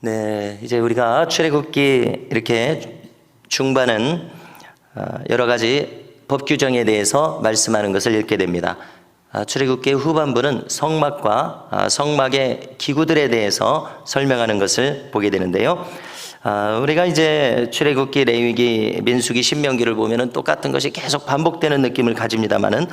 네, 이제 우리가 출애굽기 이렇게 중반은 여러 가지 법 규정에 대해서 말씀하는 것을 읽게 됩니다. 출애굽기 후반부는 성막과 성막의 기구들에 대해서 설명하는 것을 보게 되는데요. 우리가 이제 출애굽기, 레위기, 민수기, 신명기를 보면은 똑같은 것이 계속 반복되는 느낌을 가집니다만은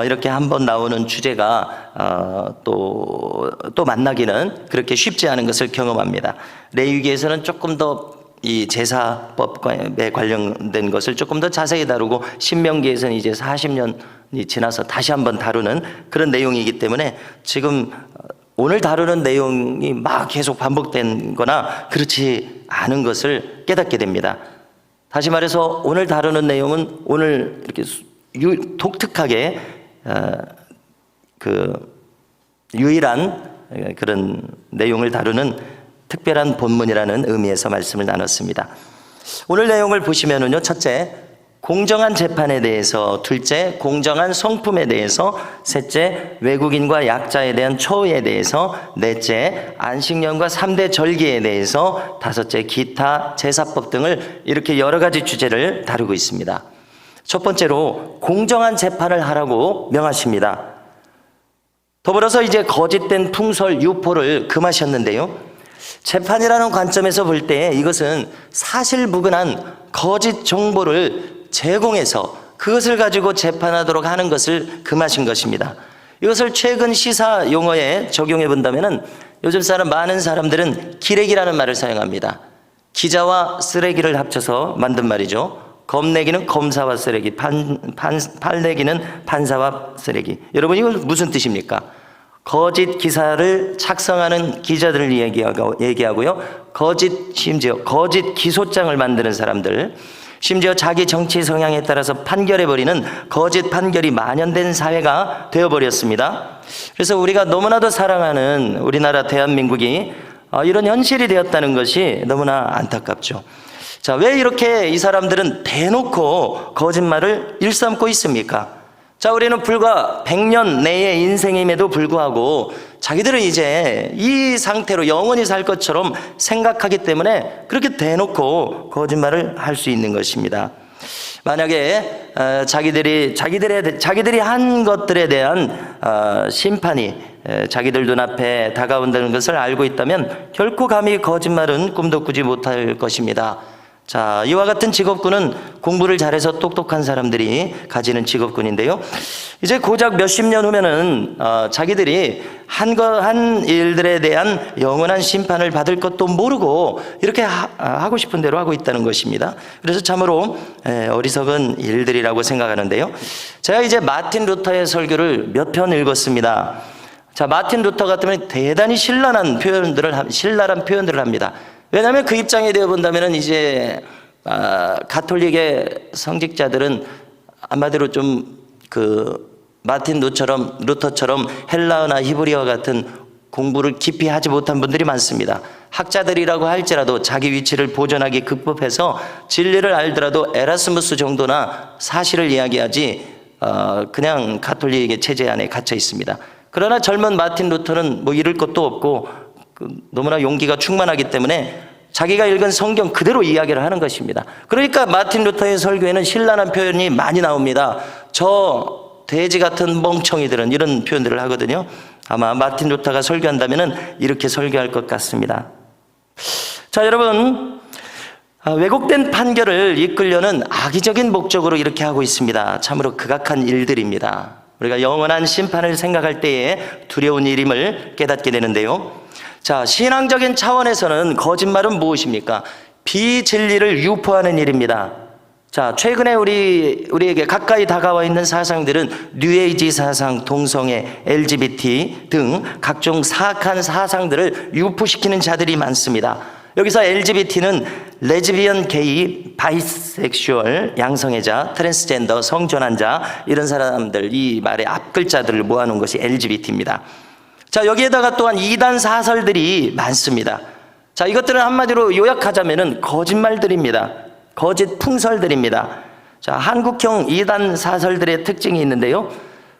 이렇게 한번 나오는 주제가 또 만나기는 그렇게 쉽지 않은 것을 경험합니다. 레위기에서는 조금 더 이 제사법에 관련된 것을 조금 더 자세히 다루고, 신명기에서는 이제 40년이 지나서 다시 한번 다루는 그런 내용이기 때문에 지금 오늘 다루는 내용이 막 계속 반복된 거나 그렇지 않은 것을 깨닫게 됩니다. 다시 말해서 오늘 다루는 내용은 오늘 이렇게 독특하게 유일한 그런 내용을 다루는 특별한 본문이라는 의미에서 말씀을 나눴습니다. 오늘 내용을 보시면은요, 첫째, 공정한 재판에 대해서; 둘째, 공정한 성품에 대해서; 셋째, 외국인과 약자에 대한 처우에 대해서; 넷째, 안식년과 3대 절기에 대해서; 다섯째, 기타 제사법 등을 이렇게 여러 가지 주제를 다루고 있습니다. 첫 번째로 공정한 재판을 하라고 명하십니다. 더불어서 이제 거짓된 풍설, 유포를 금하셨는데요, 재판이라는 관점에서 볼 때 이것은 사실무근한 거짓 정보를 제공해서 그것을 가지고 재판하도록 하는 것을 금하신 것입니다. 이것을 최근 시사 용어에 적용해 본다면은, 요즘 많은 사람들은 기레기라는 말을 사용합니다. 기자와 쓰레기를 합쳐서 만든 말이죠. 검내기는 검사와 쓰레기, 판내기는 판사와 쓰레기. 여러분, 이건 무슨 뜻입니까? 거짓 기사를 착성하는 기자들을 얘기하고요, 심지어 거짓 기소장을 만드는 사람들, 심지어 자기 정치 성향에 따라서 판결해버리는 거짓 판결이 만연된 사회가 되어버렸습니다. 그래서 우리가 너무나도 사랑하는 우리나라 대한민국이 이런 현실이 되었다는 것이 너무나 안타깝죠. 자, 왜 이렇게 이 사람들은 대놓고 거짓말을 일삼고 있습니까? 자, 우리는 불과 100년 내의 인생임에도 불구하고 자기들은 이제 이 상태로 영원히 살 것처럼 생각하기 때문에 그렇게 대놓고 거짓말을 할 수 있는 것입니다. 만약에 자기들이 한 것들에 대한 심판이 자기들 눈앞에 다가온다는 것을 알고 있다면 결코 감히 거짓말은 꿈도 꾸지 못할 것입니다. 자, 이와 같은 직업군은 공부를 잘해서 똑똑한 사람들이 가지는 직업군인데요, 이제 고작 몇십 년 후면은 자기들이 한 일들에 대한 영원한 심판을 받을 것도 모르고 이렇게 하고 싶은 대로 하고 있다는 것입니다. 그래서 참으로 어리석은 일들이라고 생각하는데요, 제가 이제 마틴 루터의 설교를 몇 편 읽었습니다. 자, 마틴 루터 같으면 대단히 신랄한 표현들을 합니다. 왜냐하면 그 입장에 되어 본다면 이제 가톨릭의 성직자들은 한마디로 좀 마틴 루터처럼 헬라어나 히브리어 같은 공부를 깊이 하지 못한 분들이 많습니다. 학자들이라고 할지라도 자기 위치를 보존하기 급급해서 진리를 알더라도 에라스무스 정도나 사실을 이야기하지 그냥 가톨릭의 체제 안에 갇혀 있습니다. 그러나 젊은 마틴 루터는 뭐 잃을 것도 없고 너무나 용기가 충만하기 때문에 자기가 읽은 성경 그대로 이야기를 하는 것입니다. 그러니까 마틴 루터의 설교에는 신랄한 표현이 많이 나옵니다. 저 돼지 같은 멍청이들은, 이런 표현들을 하거든요. 아마 마틴 루터가 설교한다면 이렇게 설교할 것 같습니다. 자, 여러분, 왜곡된 판결을 이끌려는 악의적인 목적으로 이렇게 하고 있습니다. 참으로 극악한 일들입니다. 우리가 영원한 심판을 생각할 때에 두려운 일임을 깨닫게 되는데요, 자, 신앙적인 차원에서는 거짓말은 무엇입니까? 비진리를 유포하는 일입니다. 자, 최근에 우리에게 가까이 다가와 있는 사상들은 뉴에이지 사상, 동성애, LGBT 등 각종 사악한 사상들을 유포시키는 자들이 많습니다. 여기서 LGBT는 레즈비언, 게이, 바이섹슈얼, 양성애자, 트랜스젠더, 성전환자, 이런 사람들, 이 말의 앞글자들을 모아놓은 것이 LGBT입니다. 자, 여기에다가 또한 이단 사설들이 많습니다. 자, 이것들은 한마디로 요약하자면은 거짓말들입니다. 거짓 풍설들입니다. 자, 한국형 이단 사설들의 특징이 있는데요,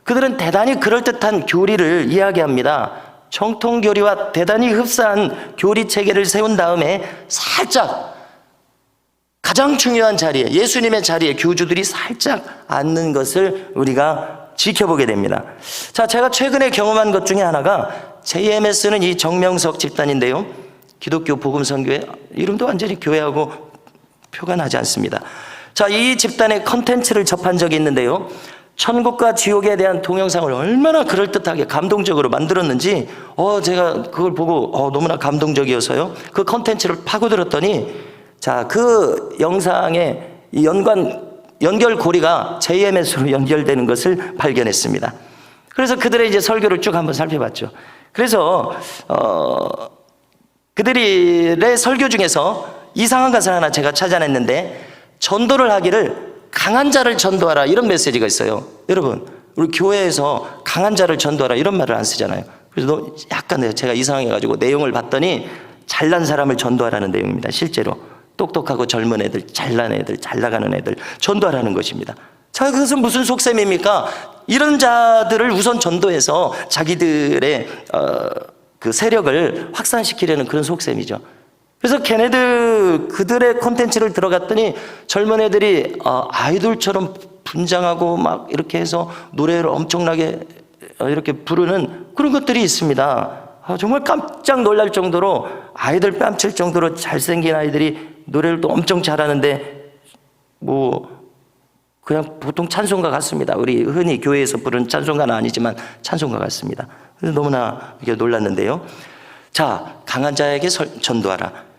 그들은 대단히 그럴듯한 교리를 이야기합니다. 정통교리와 대단히 흡사한 교리 체계를 세운 다음에 살짝 가장 중요한 자리에, 예수님의 자리에 교주들이 살짝 앉는 것을 우리가 지켜보게 됩니다. 자, 제가 최근에 경험한 것 중에 하나가 JMS는 이 정명석 집단인데요. 기독교 복음선교회, 이름도 완전히 교회하고 표가 나지 않습니다. 자, 이 집단의 컨텐츠를 접한 적이 있는데요. 천국과 지옥에 대한 동영상을 얼마나 그럴듯하게 감동적으로 만들었는지 제가 그걸 보고 너무나 감동적이어서요. 그 컨텐츠를 파고들었더니, 자, 그 영상의 이 연결고리가 JMS로 연결되는 것을 발견했습니다. 그래서 그들의 이제 설교를 쭉 한번 살펴봤죠. 그래서 그들의 설교 중에서 이상한 것을 하나 제가 찾아냈는데, 전도를 하기를 강한 자를 전도하라, 이런 메시지가 있어요. 여러분, 우리 교회에서 강한 자를 전도하라 이런 말을 안 쓰잖아요. 그래서 약간 제가 이상해가지고 내용을 봤더니 잘난 사람을 전도하라는 내용입니다. 실제로 똑똑하고 젊은 애들, 잘난 애들, 잘 나가는 애들 전도하라는 것입니다. 자, 그것은 무슨 속셈입니까? 이런 자들을 우선 전도해서 자기들의 그 세력을 확산시키려는 그런 속셈이죠. 그래서 그들의 콘텐츠를 들어갔더니 젊은 애들이 아이돌처럼 분장하고 막 이렇게 해서 노래를 엄청나게 이렇게 부르는 그런 것들이 있습니다. 정말 깜짝 놀랄 정도로, 아이들 뺨칠 정도로 잘생긴 아이들이 노래를 또 엄청 잘하는데 그냥 보통 찬송가 같습니다. 우리 흔히 교회에서 부르는 찬송가는 아니지만 찬송가 같습니다. 그래서 너무나 이렇게 놀랐는데요. 자, 강한 자에게 전도하라,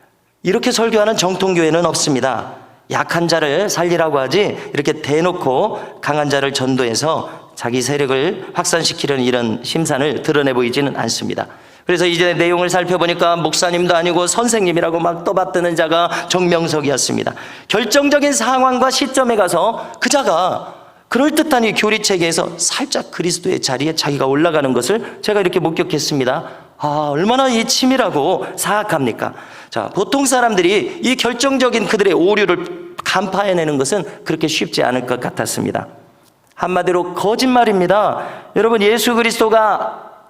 이렇게 설교하는 정통교회는 없습니다. 약한 자를 살리라고 하지, 이렇게 대놓고 강한 자를 전도해서 자기 세력을 확산시키려는 이런 심산을 드러내 보이지는 않습니다. 그래서 이제 내용을 살펴보니까 목사님도 아니고 선생님이라고 막 떠받드는 자가 정명석이었습니다. 결정적인 상황과 시점에 가서 그 자가 그럴듯한 이 교리체계에서 살짝 그리스도의 자리에 자기가 올라가는 것을 제가 이렇게 목격했습니다. 얼마나 이 치밀하고 사악합니까? 자, 보통 사람들이 이 결정적인 그들의 오류를 간파해내는 것은 그렇게 쉽지 않을 것 같았습니다. 한마디로 거짓말입니다. 여러분,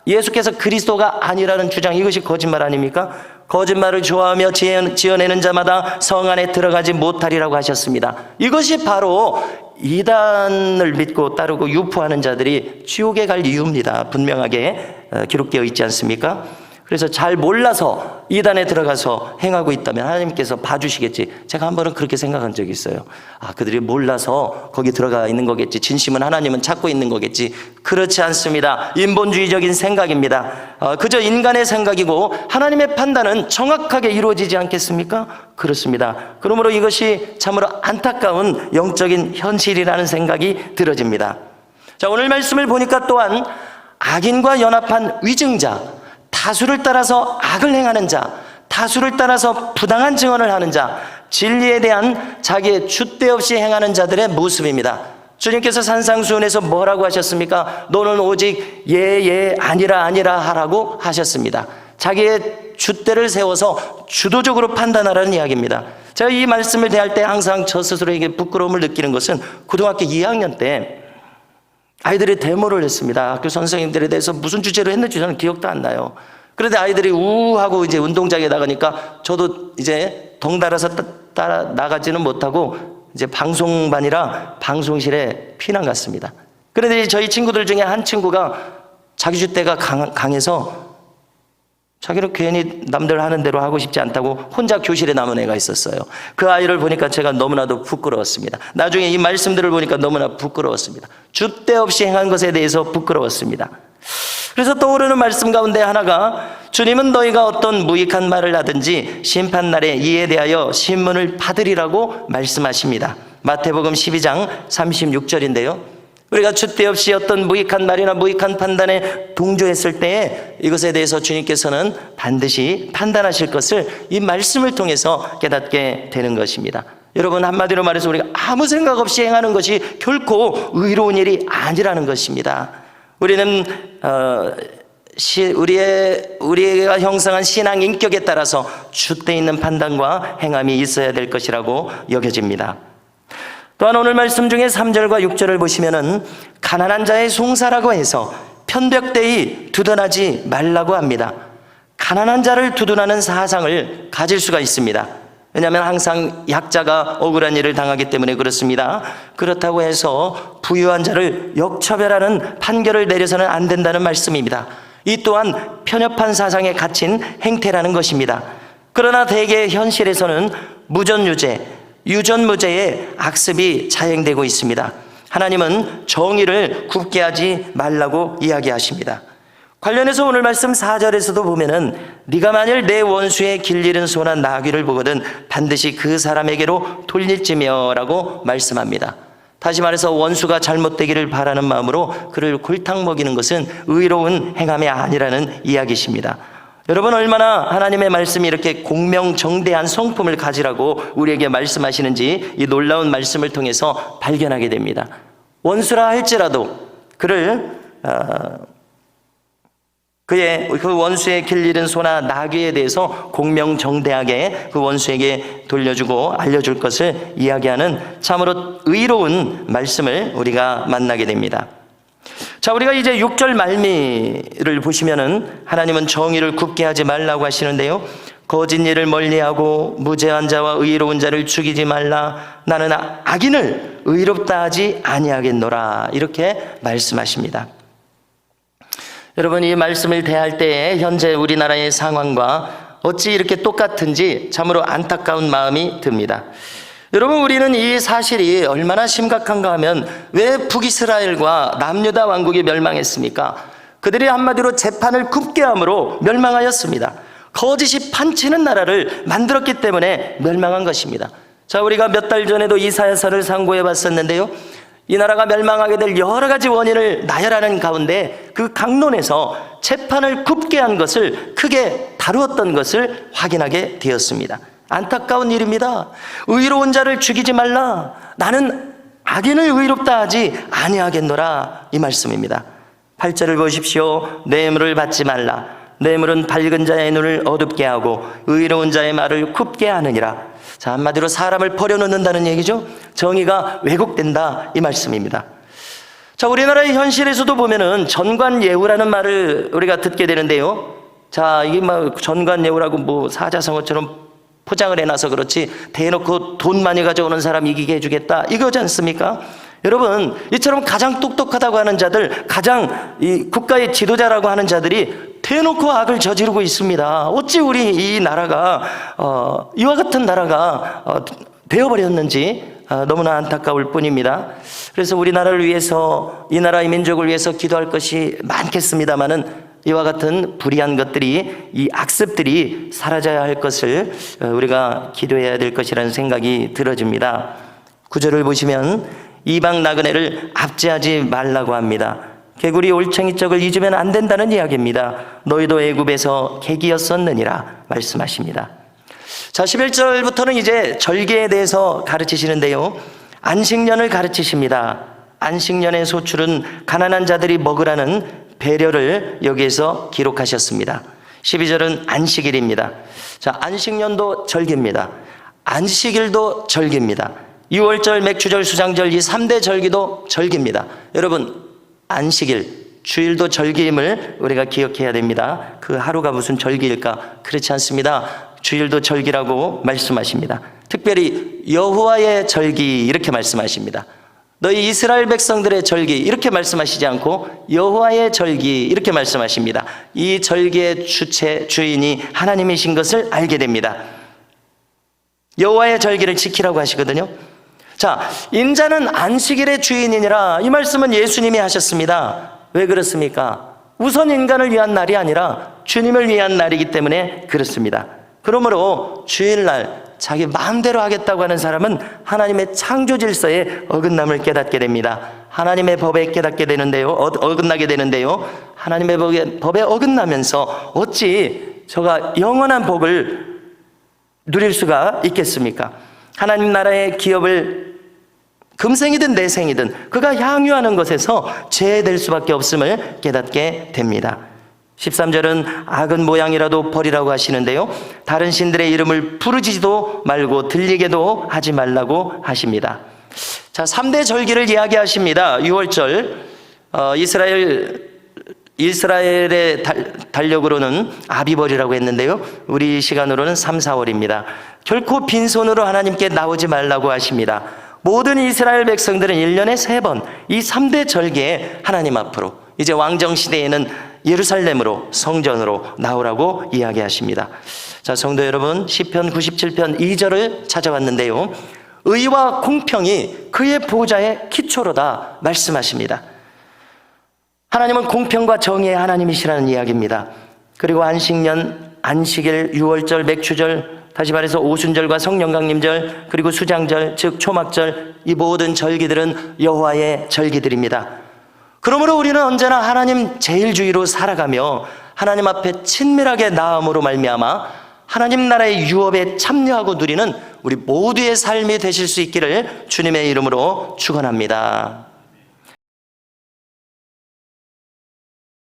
예수께서 그리스도가 아니라는 주장, 이것이 거짓말 아닙니까? 거짓말을 좋아하며 지어내는 자마다 성 안에 들어가지 못하리라고 하셨습니다. 이것이 바로 이단을 믿고 따르고 유포하는 자들이 지옥에 갈 이유입니다. 분명하게 기록되어 있지 않습니까? 그래서 잘 몰라서 이단에 들어가서 행하고 있다면 하나님께서 봐주시겠지. 제가 한 번은 그렇게 생각한 적이 있어요. 그들이 몰라서 거기 들어가 있는 거겠지. 진심은 하나님은 찾고 있는 거겠지. 그렇지 않습니다. 인본주의적인 생각입니다. 그저 인간의 생각이고 하나님의 판단은 정확하게 이루어지지 않겠습니까? 그렇습니다. 그러므로 이것이 참으로 안타까운 영적인 현실이라는 생각이 들어집니다. 자, 오늘 말씀을 보니까 또한 악인과 연합한 위증자, 다수를 따라서 악을 행하는 자, 다수를 따라서 부당한 증언을 하는 자, 진리에 대한 자기의 줏대 없이 행하는 자들의 모습입니다. 주님께서 산상수훈에서 뭐라고 하셨습니까? 너는 오직 예 아니라 하라고 하셨습니다. 자기의 줏대를 세워서 주도적으로 판단하라는 이야기입니다. 제가 이 말씀을 대할 때 항상 저 스스로에게 부끄러움을 느끼는 것은 고등학교 2학년 때 아이들이 데모를 했습니다. 학교 선생님들에 대해서 무슨 주제로 했는지 저는 기억도 안 나요. 그런데 아이들이 우하고 이제 운동장에 나가니까 저도 이제 덩달아서 따라 나가지는 못하고 이제 방송반이라 방송실에 피난 갔습니다. 그런데 저희 친구들 중에 한 친구가 자기 줏대가 강해서 자기는 괜히 남들 하는 대로 하고 싶지 않다고 혼자 교실에 남은 애가 있었어요. 그 아이를 보니까 제가 너무나도 부끄러웠습니다. 나중에 이 말씀들을 보니까 너무나 부끄러웠습니다. 줏대 없이 행한 것에 대해서 부끄러웠습니다. 그래서 떠오르는 말씀 가운데 하나가, 주님은 너희가 어떤 무익한 말을 하든지 심판날에 이에 대하여 신문을 받으리라고 말씀하십니다. 마태복음 12장 36절인데요. 우리가 줏대 없이 어떤 무익한 말이나 무익한 판단에 동조했을 때에 이것에 대해서 주님께서는 반드시 판단하실 것을 이 말씀을 통해서 깨닫게 되는 것입니다. 여러분, 한마디로 말해서 우리가 아무 생각 없이 행하는 것이 결코 의로운 일이 아니라는 것입니다. 우리는 우리가 형성한 신앙 인격에 따라서 줏대 있는 판단과 행함이 있어야 될 것이라고 여겨집니다. 또한 오늘 말씀 중에 3절과 6절을 보시면은 가난한 자의 송사라고 해서 편벽되이 두둔하지 말라고 합니다. 가난한 자를 두둔하는 사상을 가질 수가 있습니다. 왜냐하면 항상 약자가 억울한 일을 당하기 때문에 그렇습니다. 그렇다고 해서 부유한 자를 역차별하는 판결을 내려서는 안 된다는 말씀입니다. 이 또한 편협한 사상에 갇힌 행태라는 것입니다. 그러나 대개 현실에서는 무전유죄, 유전무죄의 악습이 자행되고 있습니다. 하나님은 정의를 굽게 하지 말라고 이야기하십니다. 관련해서 오늘 말씀 4절에서도 보면은 네가 만일 내 원수의 길 잃은 소나 나귀를 보거든 반드시 그 사람에게로 돌릴지며 라고 말씀합니다. 다시 말해서 원수가 잘못되기를 바라는 마음으로 그를 골탕 먹이는 것은 의로운 행함이 아니라는 이야기십니다. 여러분, 얼마나 하나님의 말씀이 이렇게 공명정대한 성품을 가지라고 우리에게 말씀하시는지 이 놀라운 말씀을 통해서 발견하게 됩니다. 원수라 할지라도 그를 그의 그 원수의 길 잃은 소나 나귀에 대해서 공명정대하게 그 원수에게 돌려주고 알려줄 것을 이야기하는 참으로 의로운 말씀을 우리가 만나게 됩니다. 자, 우리가 이제 6절 말미를 보시면은 하나님은 정의를 굽게 하지 말라고 하시는데요. 거짓 일을 멀리하고 무죄한 자와 의로운 자를 죽이지 말라. 나는 악인을 의롭다 하지 아니하겠노라. 이렇게 말씀하십니다. 여러분, 이 말씀을 대할 때에 현재 우리나라의 상황과 어찌 이렇게 똑같은지 참으로 안타까운 마음이 듭니다. 여러분, 우리는 이 사실이 얼마나 심각한가 하면 왜 북이스라엘과 남유다 왕국이 멸망했습니까? 그들이 한마디로 재판을 굽게 함으로 멸망하였습니다. 거짓이 판치는 나라를 만들었기 때문에 멸망한 것입니다. 자, 우리가 몇 달 전에도 이사야서를 상고해 봤었는데요. 이 나라가 멸망하게 될 여러 가지 원인을 나열하는 가운데 그 강론에서 재판을 굽게 한 것을 크게 다루었던 것을 확인하게 되었습니다. 안타까운 일입니다. 의로운 자를 죽이지 말라. 나는 악인을 의롭다 하지 아니하겠노라. 이 말씀입니다. 8절을 보십시오. 뇌물을 받지 말라. 뇌물은 밝은 자의 눈을 어둡게 하고 의로운 자의 말을 굽게 하느니라. 자, 한마디로 사람을 버려놓는다는 얘기죠. 정의가 왜곡된다, 이 말씀입니다. 자, 우리나라의 현실에서도 보면은 전관예우라는 말을 우리가 듣게 되는데요. 자, 이게 막 전관예우라고 뭐 사자성어처럼 포장을 해놔서 그렇지 대놓고 돈 많이 가져오는 사람 이기게 해주겠다, 이거지 않습니까? 여러분, 이처럼 가장 똑똑하다고 하는 자들, 가장 이 국가의 지도자라고 하는 자들이 대놓고 악을 저지르고 있습니다. 어찌 우리 이 나라가 이와 같은 나라가 되어버렸는지 너무나 안타까울 뿐입니다. 그래서 우리나라를 위해서, 이 나라의 민족을 위해서 기도할 것이 많겠습니다마는 이와 같은 불의한 것들이, 이 악습들이 사라져야 할 것을 우리가 기도해야 될 것이라는 생각이 들어집니다. 9절을 보시면 이방 나그네를 압제하지 말라고 합니다. 개구리 올챙이 쩍을 잊으면 안 된다는 이야기입니다. 너희도 애굽에서 객이었었느니라 말씀하십니다. 자, 11절부터는 이제 절기에 대해서 가르치시는데요. 안식년을 가르치십니다. 안식년의 소출은 가난한 자들이 먹으라는 배려를 여기에서 기록하셨습니다. 12절은 안식일입니다. 자, 안식년도 절기입니다. 안식일도 절기입니다. 6월절, 맥추절, 수장절, 이 3대 절기도 절기입니다. 여러분, 안식일, 주일도 절기임을 우리가 기억해야 됩니다. 그 하루가 무슨 절기일까? 그렇지 않습니다. 주일도 절기라고 말씀하십니다. 특별히 여호와의 절기 이렇게 말씀하십니다. 너희 이스라엘 백성들의 절기 이렇게 말씀하시지 않고 여호와의 절기 이렇게 말씀하십니다. 이 절기의 주인이 하나님이신 것을 알게 됩니다. 여호와의 절기를 지키라고 하시거든요. 자, 인자는 안식일의 주인이니라, 이 말씀은 예수님이 하셨습니다. 왜 그렇습니까? 우선 인간을 위한 날이 아니라 주님을 위한 날이기 때문에 그렇습니다. 그러므로 주일날 자기 마음대로 하겠다고 하는 사람은 하나님의 창조 질서에 어긋남을 깨닫게 됩니다. 하나님의 법에 깨닫게 되는데요, 어긋나게 되는데요. 하나님의 법에 어긋나면서 어찌 저가 영원한 복을 누릴 수가 있겠습니까? 하나님 나라의 기업을 금생이든 내생이든 그가 향유하는 것에서 죄될 수밖에 없음을 깨닫게 됩니다. 13절은 악은 모양이라도 버리라고 하시는데요. 다른 신들의 이름을 부르지도 말고 들리게도 하지 말라고 하십니다. 자, 3대 절기를 이야기하십니다. 6월절, 이스라엘 이스라엘의 달력으로는 아비벌이라고 했는데요, 우리 시간으로는 3, 4월입니다. 결코 빈손으로 하나님께 나오지 말라고 하십니다. 모든 이스라엘 백성들은 1년에 3번 이 3대 절기에 하나님 앞으로, 이제 왕정시대에는 예루살렘으로, 성전으로 나오라고 이야기하십니다. 자, 성도 여러분, 시편 97편 2절을 찾아왔는데요, 의와 공평이 그의 보좌의 기초로다 말씀하십니다. 하나님은 공평과 정의의 하나님이시라는 이야기입니다. 그리고 안식년, 안식일, 유월절, 맥추절, 다시 말해서 오순절과 성령강림절, 그리고 수장절, 즉 초막절, 이 모든 절기들은 여호와의 절기들입니다. 그러므로 우리는 언제나 하나님 제일주의로 살아가며 하나님 앞에 친밀하게 나아옴으로 말미암아 하나님 나라의 유업에 참여하고 누리는 우리 모두의 삶이 되실 수 있기를 주님의 이름으로 축원합니다.